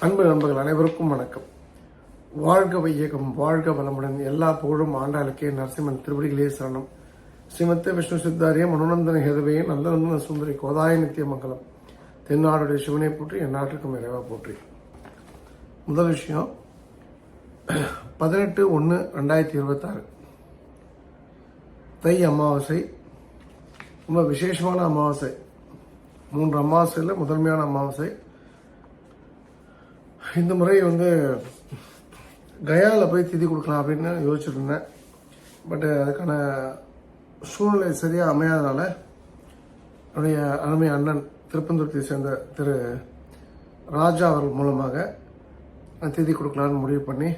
அன்பு நண்பர்கள் அனைவருக்கும் வணக்கம். வாழ்க வையகம், வாழ்க வளமுடன். எல்லா புகழும் ஆண்டாளுக்கே. நரசிம்மன் திருவடிகளே சரணம். ஸ்ரீமத்தே விஷ்ணு சித்தாரிய மனோநந்தன ஹேதவே நந்தநந்தன சுந்தரி கோதாய நித்தியமங்கலம். தென்னாடுடைய சிவனை போற்றி, என் நாட்டுக்கும் இறைவா போற்றி. முதல் விஷயம், 18/1/2026 தை அமாவாசை. ரொம்ப விசேஷமான அமாவாசை. 3 அமாவாசையில் முதன்மையான அமாவாசை. இந்த முறை கயாவில் போய் திதி கொடுக்கலாம் அப்படின்னு யோசிச்சுருந்தேன். பட் அதுக்கான சூழ்நிலை சரியாக அமையாதனால என்னுடைய அருமை அண்ணன் திருப்பந்தூரத்தை சேர்ந்த திரு ராஜா அவர்கள் மூலமாக திதி கொடுக்கலான்னு முடிவு பண்ணி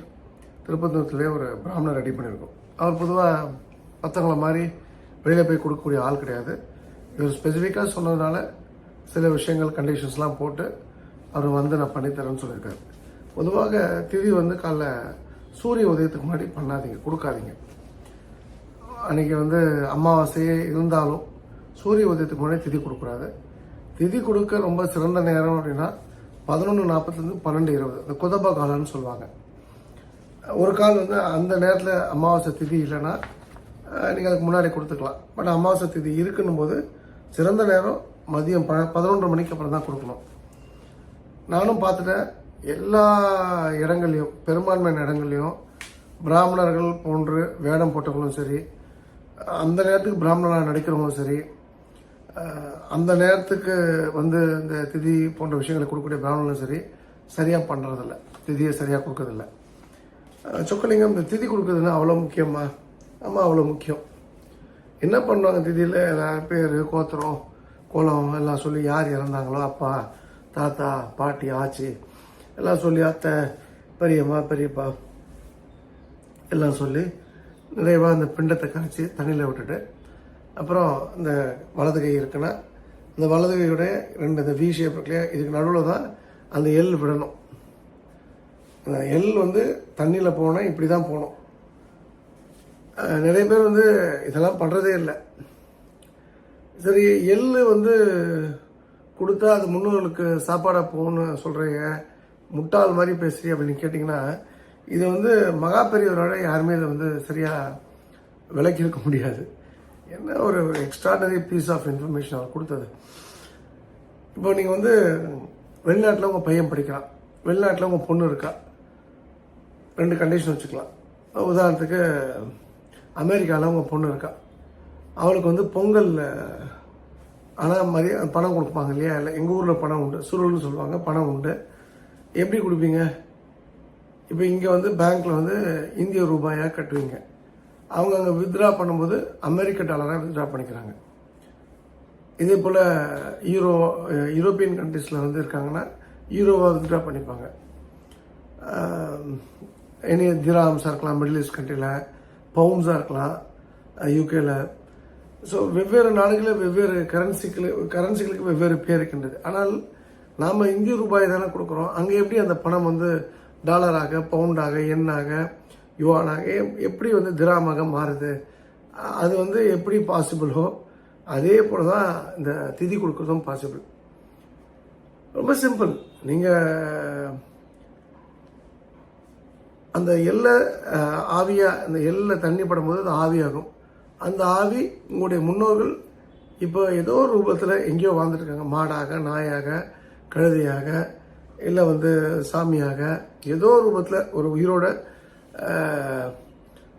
திருப்பந்தூரத்திலே ஒரு பிராமணர் ரெடி பண்ணியிருக்கோம். அவர் பொதுவாக மற்றவங்கள மாதிரி வெளியில் போய் கொடுக்கக்கூடிய ஆள் கிடையாது. இவர் ஸ்பெசிஃபிக்காக சொன்னதுனால சில விஷயங்கள் கண்டிஷன்ஸ்லாம் போட்டு அவர் நான் பண்ணித்தரேன்னு சொல்லியிருக்காரு. பொதுவாக திதி காலைல சூரிய உதயத்துக்கு முன்னாடி பண்ணாதீங்க, கொடுக்காதீங்க. அன்றைக்கி அமாவாசையே இருந்தாலும் சூரிய உதயத்துக்கு முன்னாடி திதி கொடுக்கூடாது. திதி கொடுக்க ரொம்ப சிறந்த நேரம் அப்படின்னா 11:40 12:20, இந்த குதப காலம்னு சொல்லுவாங்க. ஒரு கால் அந்த நேரத்தில் அமாவாசை திதி இல்லைன்னா நீங்கள் அதுக்கு முன்னாடி கொடுத்துக்கலாம். பட் அமாவாசை திதி இருக்குன்னும் போது சிறந்த நேரம் மதியம் 11 மணிக்கு அப்புறம் தான் கொடுக்கணும். நானும் பார்த்துட்டேன், எல்லா இடங்கள்லையும், பெரும்பான்மையான இடங்கள்லையும் பிராமணர்கள் போன்று வேடம் போட்டவங்களும் சரி, அந்த நேரத்துக்கு பிராமணராக நடிக்கிறவங்களும் சரி, அந்த நேரத்துக்கு இந்த திதி போன்ற விஷயங்களை கொடுக்கக்கூடிய பிராமணர்களும் சரி சரியாக பண்ணுறதில்ல, திதியை சரியாக கொடுக்கறதில்ல. சொக்கலிங்கம், இந்த திதி கொடுக்குறதுன்னா அவ்வளோ முக்கியமா? ஆமாம், அவ்வளோ முக்கியம். என்ன பண்ணுவாங்க திதியில்? பேர், கோத்திரம், குலம் எல்லாம் சொல்லி யார் இறந்தாங்களோ, அப்பா, தாத்தா, பாட்டி, ஆச்சி எல்லாம் சொல்லி, அத்தை, பெரியம்மா, பெரியப்பா எல்லாம் சொல்லி நிறைவாக அந்த பிண்டத்தை கரைச்சி தண்ணியில் விட்டுட்டு, அப்புறம் இந்த வலது கை இருக்குன்னா இந்த வலது கையோட 2 இந்த வி ஷேப் இருக்கு இல்லையா, இதுக்கு நடுவில் தான் அந்த எள் விடணும். அந்த எள் தண்ணியில் போனால் இப்படி தான் போகணும். நிறைய பேர் இதெல்லாம் பண்ணுறதே இல்லை. சரி, எள் கொடுத்தா அது முன்னோர்களுக்கு சாப்பாடாக போகணும்னு சொல்கிறீங்க, முட்டாள் மாதிரி பேசுறீ அப்படின்னு கேட்டிங்கன்னா, இது மகா பெரியவரோட யாருமே இதை சரியாக விளக்கி இருக்க முடியாது. என்ன ஒரு எக்ஸ்ட்ராடனரி பீஸ் ஆஃப் இன்ஃபர்மேஷன் அவர் கொடுத்தது. இப்போ நீங்கள் வெளிநாட்டில் உங்கள் பையன் படிக்கிறான், வெளிநாட்டில் உங்கள் பொண்ணு இருக்கா. 2 கண்டிஷன் வச்சுக்கலாம். உதாரணத்துக்கு அமெரிக்காவில் உங்கள் பொண்ணு இருக்கா, அவளுக்கு பொங்கல் ஆனால் மாதிரி பணம் கொடுப்பாங்க இல்லையா? இல்லை, எங்கள் ஊரில் பணம் உண்டு, சுருள்னு சொல்லுவாங்க, பணம் உண்டு. எப்படி கொடுப்பீங்க? இப்போ இங்கே பேங்க்கில் இந்திய ரூபாயாக கட்டுவீங்க. அவங்க அங்கே வித்ட்ரா பண்ணும்போது அமெரிக்க டாலராக வித்ட்ரா பண்ணிக்கிறாங்க. இதே போல் யூரோப்பியன் கண்ட்ரீஸில் இருக்காங்கன்னா யூரோவாக வித்ட்ரா பண்ணிப்பாங்க. இனி திராம்ஸாக இருக்கலாம், மிடில் ஈஸ்ட் கண்ட்ரியில் பவுண்ட்ஸாக இருக்கலாம், யூகேல. ஸோ வெவ்வேறு நாடுகளில் வெவ்வேறு கரன்சிகளுக்கு வெவ்வேறு பேர் இருக்கின்றது. ஆனால் நாம் இந்திய ரூபாய் தானே கொடுக்குறோம். அங்கே எப்படி அந்த பணம் டாலராக, பவுண்டாக, எண்ணாக, யுவானாக எப்படி திராமாக மாறுது? அது எப்படி பாசிபிளோ அதே போல தான் இந்த திதி கொடுக்குறதும் பாசிபிள். ரொம்ப சிம்பிள். நீங்கள் அந்த எல்லை ஆவியாக, அந்த எல்லை தண்ணி படும்போது அது ஆவியாகும். அந்த ஆவி உங்களுடைய முன்னோர்கள் இப்போ ஏதோ ஒரு ரூபத்தில் எங்கேயோ வாழ்ந்துட்டுருக்காங்க. மாடாக, நாயாக, கழுதையாக, இல்லை சாமியாக, ஏதோ ஒரு ரூபத்தில் ஒரு உயிரோட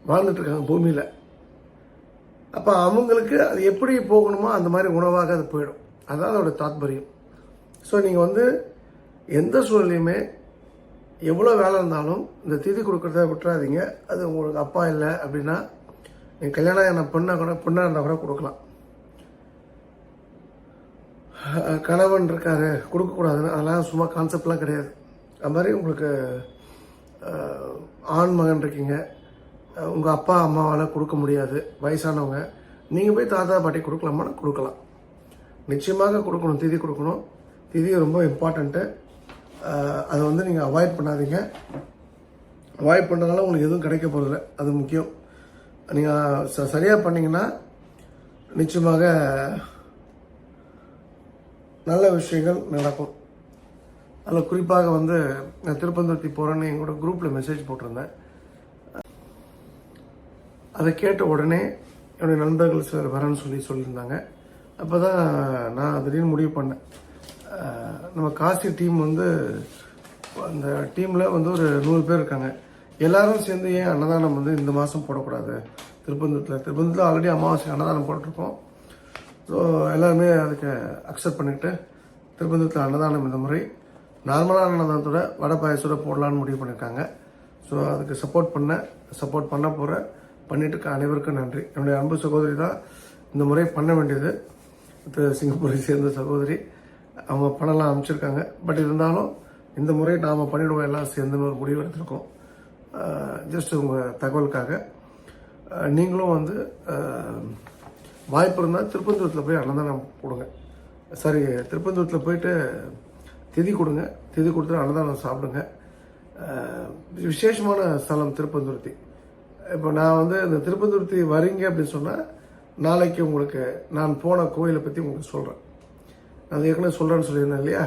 வாழ்ந்துட்டுருக்காங்க பூமியில். அப்போ அவங்களுக்கு அது எப்படி போகணுமோ அந்த மாதிரி உணவாக அது போயிடும். அதுதான் அதோட தாத்பரியம். ஸோ நீங்கள் எந்த சூழ்நிலையுமே எவ்வளோ வேலை இருந்தாலும் இந்த திதி கொடுக்குறத விட்டுறாதீங்க. அது உங்களுக்கு அப்பா இல்லை அப்படின்னா, நீங்கள் கல்யாணம் என்ன பொண்ணாக இருந்தால் கூட கொடுக்கலாம். கணவன் இருக்காரு கொடுக்கக்கூடாதுன்னு அதெல்லாம் சும்மா கான்செப்ட்லாம் கிடையாது. அது மாதிரி உங்களுக்கு ஆண் மகன் இருக்கீங்க, உங்கள் அப்பா அம்மாவால் கொடுக்க முடியாது, வயசானவங்க, நீங்கள் போய் தாத்தா பாட்டி கொடுக்கலாமான்னு கொடுக்கலாம். நிச்சயமாக கொடுக்கணும், திதி கொடுக்கணும். திதி ரொம்ப இம்பார்ட்டண்ட்டு. அதை நீங்கள் அவாய்ட் பண்ணாதீங்க. அவாய்ட் பண்ணுறதுனால உங்களுக்கு எதுவும் கிடைக்க போகிறதில்ல, அது முக்கியம். நீங்கள் சரியாக பண்ணிங்கன்னா நிச்சயமாக நல்ல விஷயங்கள் நடக்கும். அதில் குறிப்பாக வந்து நான் திருப்பந்துர்த்தி போகிறேன்னு எங்களோட குரூப்பில் மெசேஜ் போட்டிருந்தேன். அதை கேட்ட உடனே என்னுடைய நண்பர்கள் சிலர் வரேன்னு சொல்லியிருந்தாங்க. அப்போ தான் நான் திடீர்னு முடிவு பண்ணேன். நம்ம காசி டீம் வந்து அந்த டீமில் வந்து ஒரு 100 பேர் இருக்காங்க. எல்லாரும் சேர்ந்து ஏன் அன்னதானம் வந்து இந்த மாதம் போடக்கூடாது? திருப்பந்தூரில் ஆல்ரெடி அமாவாசை அன்னதானம் போட்டிருக்கோம். ஸோ எல்லாருமே அதுக்கு அக்செப்ட் பண்ணிவிட்டு திருப்பந்தூரில் அன்னதானம் இந்த முறை நார்மலான அன்னதானத்தோட வடை பாயசோட போடலான்னு முடிவு பண்ணியிருக்காங்க. ஸோ அதுக்கு சப்போர்ட் பண்ண போகிற பண்ணிட்டு இருக்க அனைவருக்கும் நன்றி. என்னுடைய அன்பு சகோதரி தான் இந்த முறை பண்ண வேண்டியது. சிங்கப்பூரை சேர்ந்த சகோதரி, அவங்க பணம்லாம் அமைச்சிருக்காங்க. பட் இருந்தாலும் இந்த முறை நாம் பண்ணிவிடுவோம் எல்லாம் சேர்ந்துன்னு ஒரு முடிவு எடுத்திருக்கோம். ஜஸ்ட் உங்கள் தகவலுக்காக நீங்களும் வந்து வாய்ப்பு இருந்தால் திருப்பந்தூரத்தில் போய் அன்னதானம் போடுங்க. சாரி, திருப்பந்தூரத்தில் போயிட்டு திதி கொடுங்க. திதி கொடுத்து அன்னதானம் சாப்பிடுங்க. விசேஷமான ஸ்தலம் திருப்பந்துருத்தி. இப்போ நான் வந்து இந்த திருப்பந்துருத்தி வரீங்க அப்படின்னு சொன்னால் நாளைக்கு உங்களுக்கு நான் போன கோயிலை பற்றி உங்களுக்கு சொல்கிறேன். நான் ஏற்கனவே சொல்கிறேன்னு சொல்லியிருந்தேன் இல்லையா?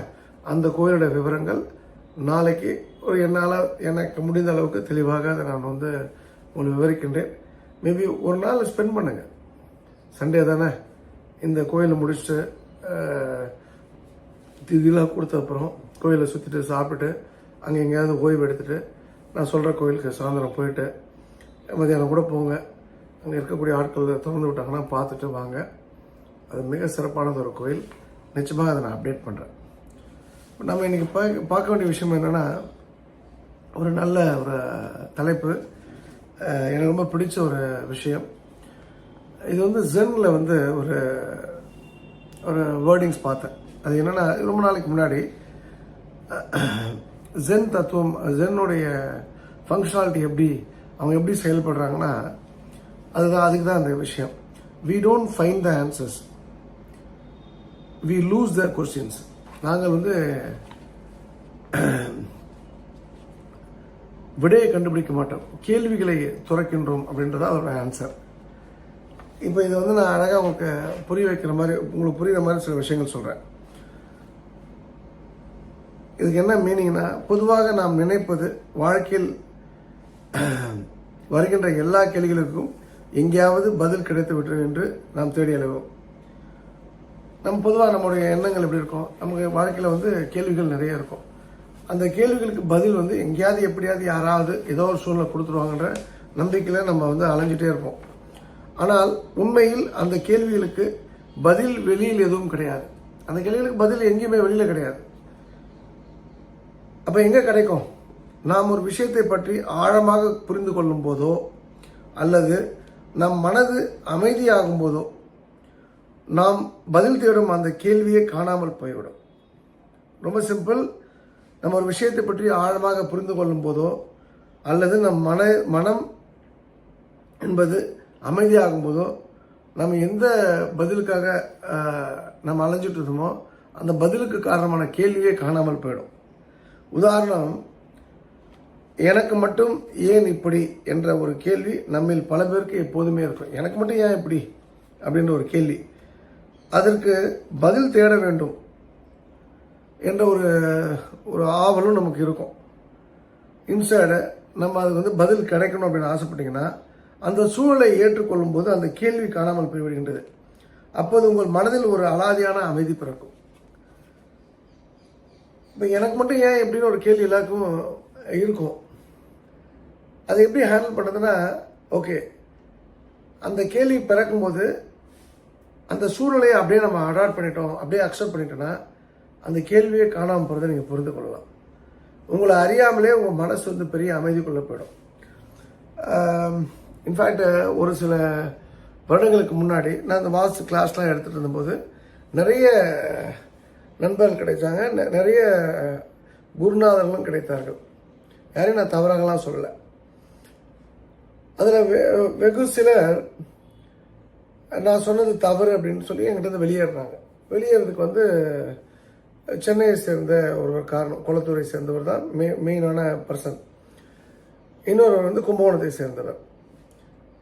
அந்த கோயிலோட விவரங்கள் நாளைக்கு எனக்கு முடிந்த அளவுக்கு தெளிவாக அதை நான் வந்து உங்களுக்கு விவரிக்கின்றேன். மேபி ஒரு நாள் ஸ்பெண்ட் பண்ணுங்க. சண்டே தானே, இந்த கோயிலை முடிச்சுட்டு திதிலாம் கொடுத்த அப்புறம் கோயிலை சுற்றிட்டு சாப்பிட்டுட்டு அங்கே எங்கேயாவது ஓய்வு எடுத்துகிட்டு நான் சொல்கிற கோயிலுக்கு சாயந்தரம் போயிட்டு மதியானம் கூட போங்க. அங்கே இருக்கக்கூடிய ஆட்கள் திறந்து விட்டாங்கன்னா பார்த்துட்டு வாங்க. அது மிக சிறப்பானது ஒரு கோயில். நிச்சயமாக அதை நான் அப்டேட் பண்ணுறேன். நம்ம இன்றைக்கி பார்க்க வேண்டிய விஷயம் என்னென்னா, ஒரு நல்ல ஒரு தலைப்பு, எனக்கு ரொம்ப பிடிச்ச ஒரு விஷயம். இது வந்து ஜென்னில் வந்து ஒரு வேர்டிங்ஸ் பார்த்தேன். அது என்னென்னா, ரொம்ப நாளைக்கு முன்னாடி ஜென் தத்துவம், ஜென்னுடைய ஃபங்க்ஷனாலிட்டி அவங்க எப்படி செயல்படுறாங்கன்னா, அதுக்கு தான் அந்த விஷயம். we don't find the answers, we lose the questions. நாங்கள் வந்து விடையை கண்டுபிடிக்க மாட்டோம், கேள்விகளை துறக்கின்றோம் அப்படின்றத அதோட ஆன்சர். இப்போ இதை வந்து நான் அழகாக உங்களுக்கு புரியுற மாதிரி சில விஷயங்கள் சொல்கிறேன். இதுக்கு என்ன மீனிங்னா, பொதுவாக நாம் நினைப்பது வாழ்க்கையில் வருகின்ற எல்லா கேள்விகளுக்கும் எங்கேயாவது பதில் கிடைத்து விட்டது என்று நாம் தேடி அலைவோம். பொதுவாக நம்முடைய எண்ணங்கள் எப்படி இருக்கும்? நமக்கு வாழ்க்கையில் வந்து கேள்விகள் நிறைய இருக்கும். அந்த கேள்விகளுக்கு பதில் வந்து எங்கேயாவது எப்படியாவது யாராவது ஏதோ ஒரு சூழ்நிலை கொடுத்துருவாங்கன்ற நம்பிக்கையில் நம்ம வந்து அலைஞ்சிட்டே இருப்போம். ஆனால் உண்மையில் அந்த கேள்விகளுக்கு பதில் வெளியில் எதுவும் கிடையாது. அந்த கேள்விகளுக்கு பதில் எங்கேயுமே வெளியில் கிடையாது. அப்போ எங்கே கிடைக்கும்? நாம் ஒரு விஷயத்தை பற்றி ஆழமாக புரிந்து கொள்ளும் போதோ அல்லது நம் மனது அமைதியாகும் போதோ நாம் பதில் தேடும் அந்த கேள்வியை காணாமல் போய்விடும். ரொம்ப சிம்பிள். நம்ம ஒரு விஷயத்தை பற்றி ஆழமாக புரிந்து கொள்ளும் போதோ அல்லது நம் மனம் என்பது அமைதியாகும் போதோ நம்ம எந்த பதிலுக்காக நம்ம அலைஞ்சிட்டு இருந்தோமோ அந்த பதிலுக்கு காரணமான கேள்வியே காணாமல் போயிடும். உதாரணம், எனக்கு மட்டும் ஏன் இப்படி என்ற ஒரு கேள்வி நம்மில் பல பேருக்கு எப்போதுமே இருக்கும். எனக்கு மட்டும் ஏன் இப்படி அப்படின்ற ஒரு கேள்வி. அதற்கு பதில் தேட வேண்டும் என்ற ஒரு ஆவலும் நமக்கு இருக்கும். இன்சைடு நம்ம அதுக்கு வந்து பதில் கிடைக்கணும் அப்படின்னு ஆசைப்பட்டீங்கன்னா அந்த சூழலை ஏற்றுக்கொள்ளும் போது அந்த கேள்வி காணாமல் போய்விடுகின்றது. அப்போது உங்கள் மனதில் ஒரு அலாதியான அமைதி பிறக்கும். இப்போ எனக்கு மட்டும் ஏன் எப்படின்னு ஒரு கேள்வி எல்லாருக்கும் இருக்கும். அதை எப்படி ஹேண்டில் பண்ணுறதுன்னா, ஓகே, அந்த கேள்வி பிறக்கும்போது அந்த சூழ்நிலையை அப்படியே நம்ம அடாப்ட் பண்ணிட்டோம், அப்படியே அக்செப்ட் பண்ணிட்டோன்னா அந்த கேள்வியை காணாமல் போகிறத நீங்கள் புரிந்து கொள்ளலாம். உங்களை அறியாமலே உங்கள் மனசு வந்து பெரிய அமைதிக்குள்ளே போயிடும். இன்ஃபேக்ட் ஒரு சில வருடங்களுக்கு முன்னாடி நான் அந்த வாஸ்து கிளாஸ்லாம் எடுத்துகிட்டு இருந்தபோது நிறைய நண்பர்கள் கிடைச்சாங்க, நிறைய குருநாதர்களும் கிடைத்தார்கள். யாரையும் நான் தவறாகலாம் சொல்லலை. அதில் வெகு சிலர் நான் சொன்னது தவறு அப்படின்னு சொல்லி என்கிட்ட வெளியேறாங்க. வெளியேறதுக்கு வந்து சென்னையை சேர்ந்த ஒரு காரணம், குளத்தூரை சேர்ந்தவர் தான் மெயினான பர்சன். இன்னொருவர் வந்து கும்பகோணத்தை சேர்ந்தவர்.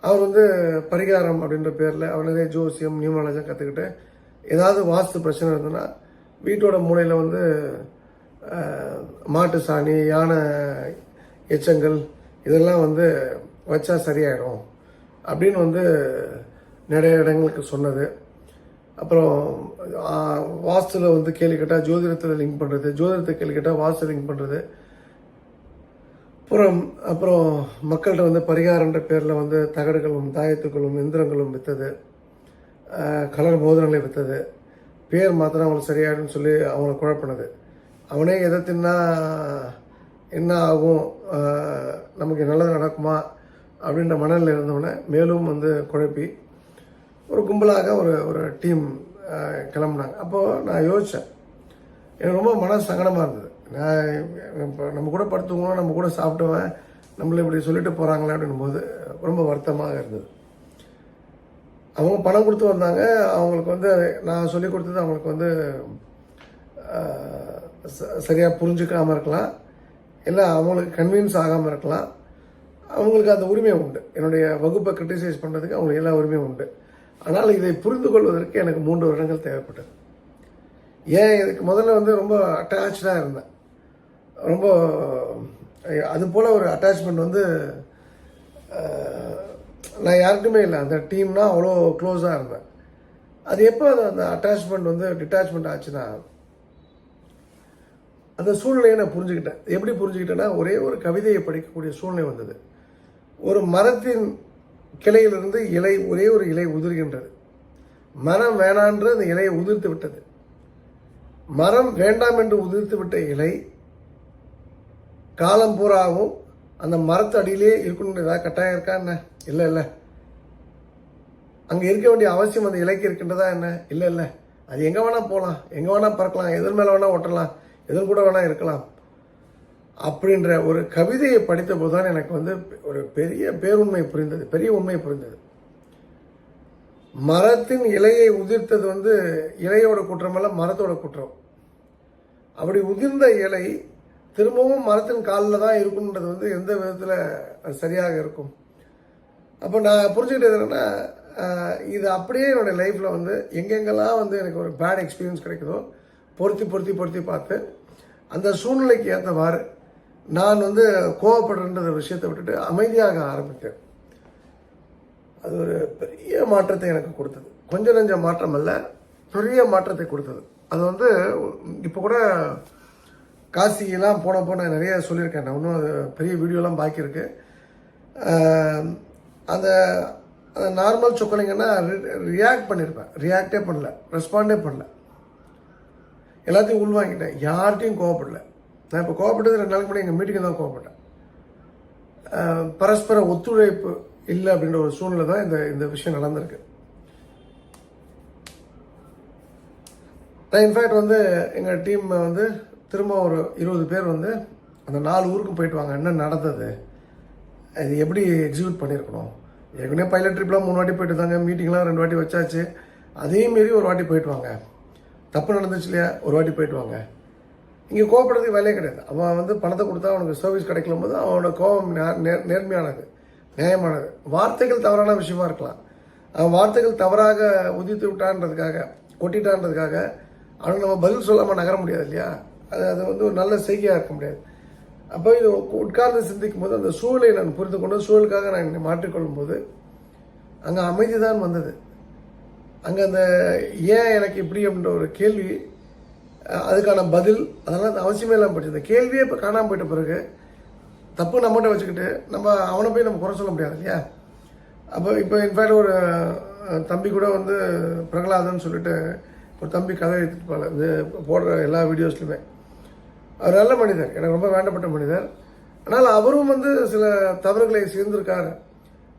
அவர் வந்து பரிகாரம் அப்படின்ற பேரில் அவர் நிறைய ஜோசியம் நியூமராலஜியும் கற்றுக்கிட்டு ஏதாவது வாஸ்து பிரச்சனை இருந்ததுன்னா வீட்டோட மூலையில் வந்து மாட்டு சாணி, யானை எச்சங்கள் இதெல்லாம் வந்து வச்சா சரியாயிடும் அப்படின்னு வந்து நிறைய இடங்களுக்கு சொன்னது. அப்புறம் வாஸ்துல வந்து கேள்வி கேட்டால் ஜோதிடத்தில் லிங்க் பண்ணுறது, ஜோதிடத்தை கேள்வி கேட்டால் வாஸ்து லிங்க் பண்ணுறது. அப்புறம் மக்கள்கிட்ட வந்து பரிகாரன்ற பேரில் வந்து தகடுகளும் தாயத்துக்களும் எந்திரங்களும் விற்றது, கலர் மோதிரங்களை விற்றது, பேர் மாத்திரம் அவங்களுக்கு சரியாயிடும்னு சொல்லி அவங்கள குழப்பினது. அவனே எதை தின்னா என்ன ஆகும், நமக்கு நல்லது நடக்குமா அப்படின்ற மனநிலை இருந்தவனை மேலும் வந்து குழப்பி ஒரு கும்பலாக ஒரு டீம் கிளம்புனாங்க. அப்போது நான் யோசித்தேன், எனக்கு ரொம்ப மன சங்கடமாக இருந்தது. நான் இப்போ நம்ம கூட படுத்துவோம், நம்ம கூட சாப்பிடுவேன், நம்மளை இப்படி சொல்லிட்டு போகிறாங்களே அப்படின்னும் போது ரொம்ப வருத்தமாக இருந்தது. அவங்க பணம் கொடுத்து வந்தாங்க, அவங்களுக்கு வந்து நான் சொல்லி கொடுத்தது அவங்களுக்கு வந்து சரியாக புரிஞ்சுக்காமல் இருக்கலாம், இல்லை அவங்களுக்கு கன்வின்ஸ் ஆகாமல் இருக்கலாம். அவங்களுக்கு அந்த உரிமை உண்டு, என்னுடைய வகுப்பை கிரிட்டிசைஸ் பண்ணுறதுக்கு அவங்களுக்கு எல்லா உரிமையும் உண்டு. ஆனால் இதை புரிந்து கொள்வதற்கு எனக்கு 3 வருடங்கள் தேவைப்பட்டது. ஏன் இதுக்கு முதல்ல வந்து ரொம்ப அட்டாச்சாக இருந்தேன், ரொம்ப அது போல் ஒரு அட்டாச்மெண்ட் வந்து நான் யாருக்குமே இல்லை. அந்த டீம்னா அவ்வளோ க்ளோஸாக இருந்தேன். அது எப்போ அந்த அட்டாச்மெண்ட் வந்து டிட்டாச்மெண்ட் ஆச்சுன்னா, அந்த சூழ்நிலையை நான் புரிஞ்சுக்கிட்டேன். எப்படி புரிஞ்சுக்கிட்டேன்னா, ஒரே ஒரு கவிதையை படிக்கக்கூடிய சூழ்நிலை வந்தது. ஒரு மரத்தின் கிளையிலிருந்து ஒரே ஒரு இலை உதிர்கின்றது. மரம் வேணான்று அந்த இலையை உதிர்த்து விட்டது. மரம் வேண்டாம் என்று உதிர்த்து விட்ட இலை காலம் பூராவும் அந்த மரத்து அடியிலே இருக்கணும்னு ஏதாவது கட்டாயம் இருக்கா என்ன? இல்லை. அங்கே இருக்க வேண்டிய அவசியம் அந்த இலைக்கு இருக்கின்றதா என்ன? இல்லை. அது எங்கே வேணால் போகலாம், எங்கே வேணால் பறக்கலாம், எதன் மேலே வேணால் ஒட்டலாம், எதன் கூட வேணால் இருக்கலாம் அப்படின்ற ஒரு கவிதையை படித்த போது தான் எனக்கு வந்து ஒரு பெரிய பேருண்மை புரிந்தது, பெரிய உண்மை புரிந்தது. மரத்தின் இலையை உதிர்த்தது வந்து இலையோட குற்றமல்ல, மரத்தோட குற்றம். அப்படி உதிர்ந்த இலை திரும்பவும் மரத்தின் காலில் தான் இருக்குன்றது வந்து எந்த விதத்தில் அது சரியாக இருக்கும்? அப்போ நான் புரிஞ்சுக்கிட்டது என்னென்னா, இது அப்படியே என்னோடய லைஃப்பில் வந்து எங்கெங்கெல்லாம் வந்து எனக்கு ஒரு பேட் எக்ஸ்பீரியன்ஸ் கிடைக்குதோ பொருத்தி பார்த்து அந்த சூழ்நிலைக்கு ஏற்றவாறு நான் வந்து கோவப்படுறன்ற விஷயத்தை விட்டுட்டு அமைதியாக ஆரம்பித்தேன். அது ஒரு பெரிய மாற்றத்தை எனக்கு கொடுத்தது. கொஞ்சம் நெஞ்ச மாற்றம் அல்ல, பெரிய மாற்றத்தை கொடுத்தது. அது வந்து இப்போ கூட காசியெல்லாம் போன நிறைய சொல்லியிருக்கேன். நான் இன்னும் அது பெரிய வீடியோலாம் பாக்கியிருக்கு. அந்த நார்மல் சொக்கலிங்கன்னா ரியாக்ட் பண்ணியிருப்பேன், ரியாக்டே பண்ணல, ரெஸ்பாண்டே பண்ணல, எல்லாத்தையும் உள்வாங்கிட்டேன், யார்கிட்டையும் கோவப்படல. நான் இப்போ கோவப்பட்டது 2 நாளைக்கு முன்னாடி எங்கள் மீட்டிங்கை தான் கோவப்பட்டேன். பரஸ்பர ஒத்துழைப்பு இல்லை அப்படின்ற ஒரு சூழ்நிலை தான் இந்த விஷயம் நடந்திருக்கு. நான் இன்ஃபேக்ட் வந்து எங்கள் டீம் வந்து திரும்ப ஒரு 20 பேர் வந்து அந்த 4 ஊருக்கும் போயிட்டு வாங்க, என்ன நடந்தது, இது எப்படி எக்ஸிக்யூட் பண்ணியிருக்கணும். ஏற்கனவே பைலட் ட்ரிப்லாம் 3 வாட்டி போயிட்டு தாங்க, மீட்டிங்லாம் 2 வாட்டி வச்சாச்சு, அதே மாரி ஒரு வாட்டி போயிட்டு வாங்க, தப்பு நடந்துச்சு இல்லையா, ஒரு வாட்டி போயிட்டு வாங்க. இங்கே கோவப்படுறதுக்கு வேலையே கிடையாது. அவன் வந்து பணத்தை கொடுத்தா அவனுக்கு சர்வீஸ் கிடைக்கலும் போது அவனோட கோபம் நேர்மையானது, நியாயமானது. வார்த்தைகள் தவறான விஷயமா இருக்கலாம், அவன் வார்த்தைகள் தவறாக உதித்து விட்டான்றதுக்காக, கொட்டிட்டான்றதுக்காக அவனுக்கு நம்ம பதில் சொல்லாமல் நகர முடியாது இல்லையா. அது வந்து ஒரு நல்ல செய்கையாக இருக்க முடியாது. அப்போ இது உட்கார்ந்து சிந்திக்கும் போது அந்த சூழலை நான் புரிந்து கொண்டு சூழலுக்காக நான் என்னை மாற்றிக்கொள்ளும் போது அங்கே அமைதி தான் வந்தது. அங்கே அந்த ஏன் எனக்கு இப்படி அப்படின்ற ஒரு கேள்வி, அதுக்கான பதில், அதெல்லாம் அவசியமே இல்லாமல் போச்சு. இந்த கேள்வியே இப்போ காணாமல் போயிட்ட பிறகு தப்பு நம்மகிட்ட வச்சுக்கிட்டு அவனை போய் நம்ம குறை சொல்ல முடியாது இல்லையா. அப்போ இப்போ இன்ஃபேக்ட் ஒரு தம்பி கூட வந்து பிரகலாதன் சொல்லிட்டு ஒரு தம்பி கதை எடுத்துட்டு போகல, இது போடுற எல்லா வீடியோஸ்லையுமே. அவர் நல்ல மனிதர், எனக்கு ரொம்ப வேண்டப்பட்ட மனிதர். ஆனால் அவரும் வந்து சில தவறுகளை சேர்ந்திருக்காரு,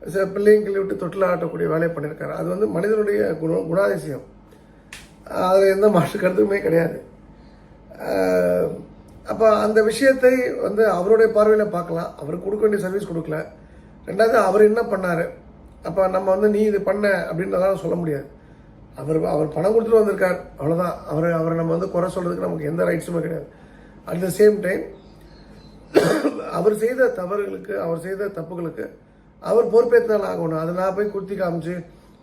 சில பிள்ளைங்களை விட்டு தொட்டில் ஆட்டக்கூடிய வேலையை பண்ணியிருக்காரு. அது வந்து மனிதனுடைய குணாதிசயம், அதில் எந்த மாற்று கருத்துமே கிடையாது. அப்போ அந்த விஷயத்தை வந்து அவருடைய பார்வையில் பார்க்கலாம், அவருக்கு கொடுக்க வேண்டிய சர்வீஸ் கொடுக்கல. 2வது அவர் என்ன பண்ணார், அப்போ நம்ம வந்து நீ இது பண்ண அப்படின்றதான் சொல்ல முடியாது. அவர் பணம் கொடுத்துட்டு வந்திருக்கார், அவ்வளோதான். அவரை நம்ம வந்து குறை சொல்கிறதுக்கு நமக்கு எந்த ரைட்ஸுமே கிடையாது. அட் த சேம் டைம் அவர் செய்த தவறுகளுக்கு, அவர் செய்த தப்புகளுக்கு அவர் பொறுப்பேற்றால் ஆகணும். அதை நான் போய் குத்தி காமிச்சு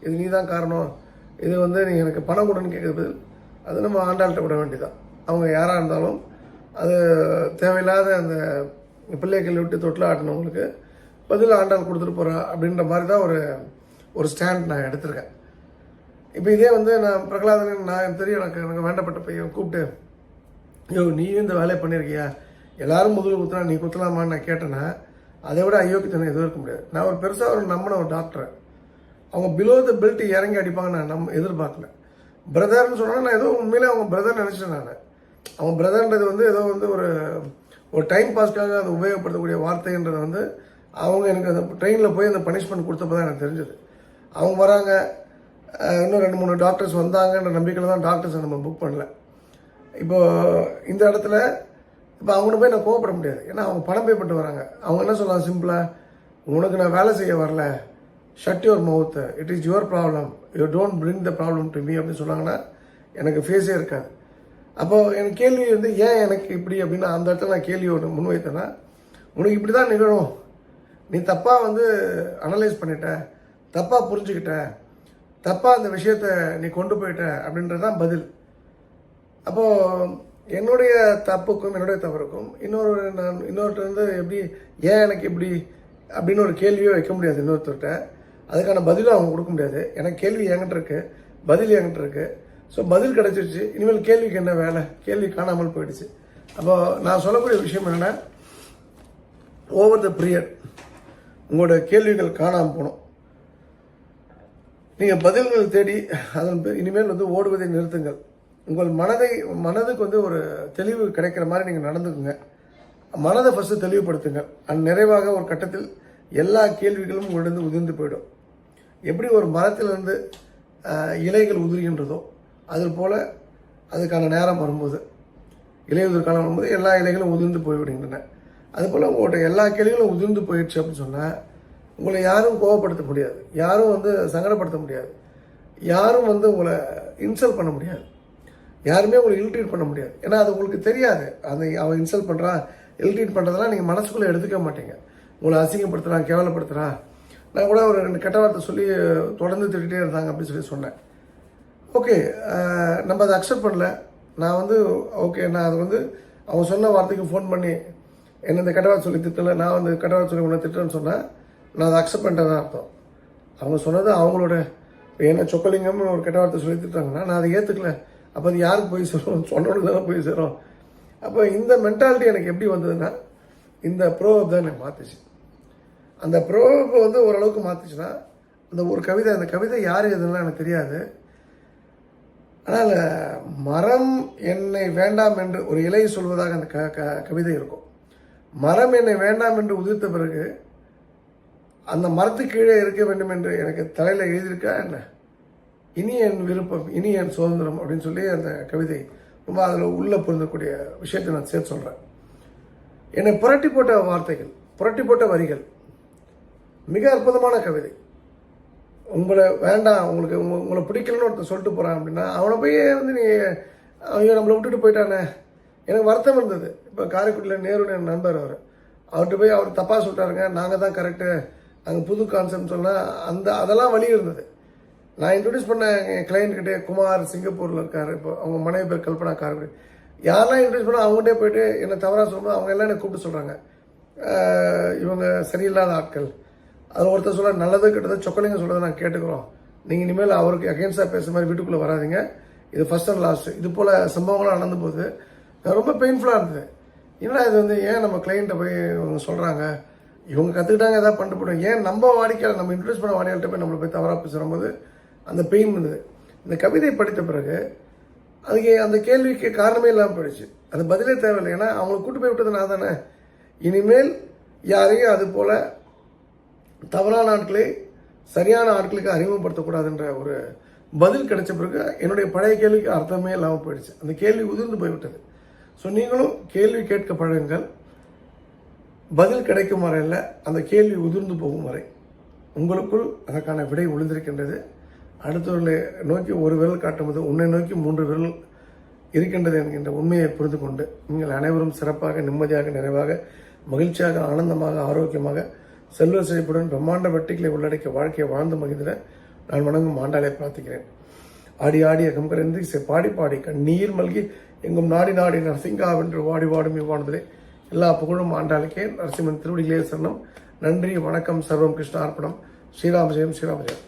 இது நீ தான் காரணம், இது வந்து நீ எனக்கு பணம் கொடுன்னு கேட்குறது, அது நம்ம ஆண்டாள்கிட்ட விட வேண்டியதான். அவங்க யாராக இருந்தாலும் அது தேவையில்லாத அந்த பிள்ளைகள் விட்டு தொட்டில் ஆட்டினவங்களுக்கு பதில் ஆண்டாள் கொடுத்துட்டு போகிறா அப்படின்ற மாதிரி தான் ஒரு ஸ்டாண்ட் நான் எடுத்திருக்கேன். இப்போ இதே வந்து நான் பிரகலாதன் நான் தெரியும் எனக்கு வேண்டப்பட்ட பையன் கூப்பிட்டு நீயும் இந்த வேலையை பண்ணியிருக்கியா, எல்லாரும் முதல் குத்துனா நீ குத்தலாமான்னு நான் கேட்டேன்னா அதை விட அயோக்கியத்தனை எதுவும் இருக்க முடியாது. நான் ஒரு பெருசாக நம்பின ஒரு டாக்டர், அவங்க பிலோ த பெல்ட் இறங்கி அடிப்பாங்க நான் எதிர்பார்க்கல. பிரதர்னு சொன்னால் நான் ஏதோ உண்மையிலே அவங்க பிரதர் நினச்சிட்டேன். நான் அவங்க பிரதர்ன்றது வந்து ஏதோ வந்து ஒரு டைம் பாஸ்க்காக அதை உபயோகப்படுத்தக்கூடிய வார்த்தைன்றது வந்து அவங்க எனக்கு அந்த ட்ரெயினில் போய் அந்த பனிஷ்மெண்ட் கொடுத்தப்போ தான் எனக்கு தெரிஞ்சது. அவங்க வராங்க, இன்னும் 2-3 டாக்டர்ஸ் வந்தாங்கன்ற நம்பிக்கையில் தான் டாக்டர்ஸை நம்ம புக் பண்ணல. இப்போது இந்த இடத்துல இப்போ அவங்கள்ட்ட போய் நான் கோவப்பட முடியாது, ஏன்னா அவங்க பணம் பே பண்ணிட்டு வராங்க. அவங்க என்ன சொல்லலாம் சிம்பிளாக, உனக்கு நான் வேலை செய்ய வரல, shut your mouth, it is your problem, you don't bring the problem to me அப்படின்னு சொன்னாங்கன்னா எனக்கு ஃபேஸே இருக்காது. அப்போது எனக்கு கேள்வி வந்து ஏன் எனக்கு இப்படி அப்படின்னு அந்த இடத்துல நான் கேள்வி ஒன்று முன்வைத்தேன்னா, உனக்கு இப்படி தான் நிகழும், நீ தப்பாக வந்து அனலைஸ் பண்ணிட்ட, தப்பாக புரிஞ்சுக்கிட்ட, தப்பாக அந்த விஷயத்தை நீ கொண்டு போயிட்ட அப்படின்றது தான் பதில். அப்போது என்னுடைய தப்புக்கும் என்னுடைய தவறுக்கும் இன்னொருத்தர் வந்து எப்படி ஏன் எனக்கு இப்படி அப்படின்னு ஒரு கேள்வியோ வைக்க முடியாது இன்னொருத்தர்கிட்ட. அதுக்கான பதிலும் அவங்க கொடுக்க முடியாது. எனக்கு கேள்வி என்கிட்ட இருக்கு, பதில் என்கிட்ட இருக்கு. ஸோ பதில் கிடைச்சிருச்சு, இனிமேல் கேள்விக்கு என்ன வேலை, கேள்வி காணாமல் போயிடுச்சு. அப்போ நான் சொல்லக்கூடிய விஷயம் என்னென்னா, ஓவர் த பீரியட் உங்களோட கேள்விகள் காணாமல் போகணும். நீங்கள் பதில்கள் தேடி அதன் இனிமேல் வந்து ஓடுவதை நிறுத்துங்கள். உங்கள் மனதுக்கு வந்து ஒரு தெளிவு கிடைக்கிற மாதிரி நீங்கள் நடந்துக்குங்க. மனதை ஃபஸ்ட்டு தெளிவுபடுத்துங்க. நிறைவாக ஒரு கட்டத்தில் எல்லா கேள்விகளும் உங்களிடம் உதிர்ந்து போயிடும். எப்படி ஒரு மரத்திலிருந்து இலைகள் உதிர்கின்றதோ அது போல் அதுக்கான நேரம் வரும்போது, இலை உதிர்காலம் வரும்போது எல்லா இலைகளும் உதிர்ந்து போய்விடுகின்றன. அதுபோல் உங்களோட எல்லா கேள்விகளும் உதிர்ந்து போயிடுச்சு அப்படின்னு சொன்னால் உங்களை யாரும் கோபப்படுத்த முடியாது, யாரும் வந்து சங்கடப்படுத்த முடியாது, யாரும் வந்து உங்களை இன்சல்ட் பண்ண முடியாது, யாருமே உங்களை இல்ட்ரீட் பண்ண முடியாது. ஏன்னா அது உங்களுக்கு தெரியாது. அதை அவன் இன்சல்ட் பண்ணுறான், இல்ட்ரீட் பண்ணுறதெல்லாம் நீங்கள் மனசுக்குள்ளே எடுத்துக்க மாட்டீங்க. உங்களை அசிங்கப்படுத்துகிறான், கேவலப்படுத்துகிறான். நான் கூட ஒரு 2 கெட்ட வார்த்தை சொல்லி தொடர்ந்து திட்டிகிட்டே இருந்தாங்க அப்படின்னு சொல்லி சொன்னேன். ஓகே, நம்ம அதை அக்செப்ட் பண்ணல. நான் வந்து ஓகே, நான் அது வந்து அவங்க சொன்ன வார்த்தைக்கு ஃபோன் பண்ணி என்ன இந்த கெட்ட வார்த்தை சொல்லி திட்டலை, நான் வந்து கெட்ட வார்த்தை சொல்லி உன்னை திட்டுறேன்னு சொன்னேன், நான் அதை அக்செப்ட் பண்ணிட்டேன் அர்த்தம். அவங்க சொன்னது அவங்களோட என்ன சொக்கலிங்கம்னு ஒரு கெட்ட வார்த்தை சொல்லி திட்டாங்கன்னா நான் அதை ஏற்றுக்கல. அப்போ அது யாருக்கு போய் சேரும், சொன்னோன்னு தானே போய் சேரும். அப்போ இந்த மென்டாலிட்டி எனக்கு எப்படி வந்ததுன்னா, இந்த ப்ரோவப் தான் எனக்கு மாற்றுச்சு. அந்த ப்ரோவப்பை வந்து ஓரளவுக்கு மாற்றுச்சுன்னா அந்த ஒரு கவிதை, அந்த கவிதை யார் எதுலாம் எனக்கு தெரியாது. ஆனால் மரம் என்னை வேண்டாம் என்று ஒரு இலை சொல்வதாக அந்த கவிதை இருக்கும். மரம் என்னை வேண்டாம் என்று உதிர்த்த பிறகு அந்த மரத்துக்கு கீழே இருக்க வேண்டும் என்று எனக்கு தலையில் எழுதியிருக்கா என்ன, இனி என் விருப்பம், இனி என் சுதந்திரம் அப்படின்னு சொல்லி அந்த கவிதை ரொம்ப அதில் உள்ள பொருந்தக்கூடிய விஷயத்தை நான் சேர்த்து சொல்கிறேன். என்னை புரட்டி போட்ட வார்த்தைகள், புரட்டி போட்ட வரிகள், மிக அற்புதமான கவிதை. உங்களை வேண்டாம், உங்களை பிடிக்கலன்னு ஒருத்தர் சொல்லிட்டு போகிறான் அப்படின்னா அவனை போய் வந்து நீ அவங்க நம்மளை விட்டுட்டு போயிட்டானே, எனக்கு வருத்தம் இருந்தது. இப்போ காரைக்குடியில் நேருன்னு என் நண்பர், அவர்கிட்ட போய் அவர் தப்பாக சொல்லிட்டாருங்க, நாங்கள் தான் கரெக்டு, நாங்கள் புது கான்செப்ட் சொன்னால் அதெல்லாம் வழி இருந்தது. நான் இன்ட்ரடியூஸ் பண்ண என் கிளைண்ட்கிட்டே குமார் சிங்கப்பூரில் இருக்கார், இப்போ அவங்க மனைவி பேர் கல்பனா காரைக்குடி, யாரெல்லாம் இன்ட்ரடியூஸ் பண்ணால் அவங்ககிட்டே போயிட்டு என்னை தவறாக சொல்லும்போது அவங்க எல்லாம் என்னை கூப்பிட்டு சொல்கிறாங்க, இவங்க சரியில்லாத ஆட்கள். அது ஒருத்தர் சொல்ல நல்லது கெட்டது சொக்கலிங்க சொல்கிறத நான் கேட்டுக்கிறோம், நீங்கள் இனிமேல் அவருக்கு அகேன்ஸ்டாக பேசுகிற மாதிரி வீட்டுக்குள்ளே வராதிங்க, இது ஃபர்ஸ்ட் அண்ட் லாஸ்ட். இது போல் சம்பவங்கள்லாம் நடந்தபோது ரொம்ப பெயின்ஃபுல்லாக இருந்தது. ஏன்னா இது வந்து ஏன் நம்ம கிளைண்ட்டை போய் இவங்க சொல்கிறாங்க, இவங்க கற்றுக்கிட்டாங்க எதாவது பண்ணிட்டு போய்டும், ஏன் நம்ம வாடிக்கையாளர் நம்ம இன்ட்ரடியூஸ் பண்ண வாடிக்கையாளர்கிட்ட போய் நம்மளை போய் தவறாக பேசும்போது அந்த பெயின் இருந்தது. இந்த கவிதை படித்த பிறகு அதுக்கு அந்த கேள்விக்கு காரணமே இல்லாமல் போயிடுச்சு, அது பதிலே தேவையில்லை. ஏன்னா அவங்களை கூட்டு போய் விட்டது நான் தானே. இனிமேல் யாரையும் அது போல் தவறான ஆட்களை சரியான ஆட்களுக்கு அறிமுகப்படுத்தக்கூடாதுன்ற ஒரு பதில் கிடைச்ச பிறகு என்னுடைய பழைய கேள்விக்கு அர்த்தமே இல்லாமல் போயிடுச்சு, அந்த கேள்வி உதிர்ந்து போய்விட்டது. ஸோ நீங்களும் கேள்வி கேட்க பழகுங்கள். பதில் கிடைக்கும் வரையில் அந்த கேள்வி உதிர்ந்து போகும் வரை உங்களுக்குள் அதற்கான விடை ஒளிந்திருக்கின்றது. அடுத்தவர்களை நோக்கி ஒரு விரல் காட்டும்போது உன்னை நோக்கி 3 விரல் இருக்கின்றது என்கின்ற உண்மையை புரிந்து கொண்டு நீங்கள் அனைவரும் சிறப்பாக, நிம்மதியாக, நிறைவாக, மகிழ்ச்சியாக, ஆனந்தமாக, ஆரோக்கியமாக, செல்வ செழிப்புடன் பிரம்மாண்ட வெட்டிகளை உள்ளடக்கிய வாழ்க்கையை வாழ்ந்து மகிழ்ந்திட நான் வணங்கும் ஆண்டாளை பிரார்த்திக்கிறேன். ஆடி ஆடி அகம்கரந்தி பாடி பாடி கண்ணீர் மல்கி எங்கும் நாடி நாடி நரசிங்காவென்று வாடி வாடும் இவ்வானதிலே எல்லா புகழும் ஆண்டாளுக்கே. நரசிம்மன் திருவடிகளே சரணம். நன்றி, வணக்கம். சர்வம் கிருஷ்ணார்ப்பணம். ஸ்ரீராம ஜெயம், ஸ்ரீராம ஜெயம்.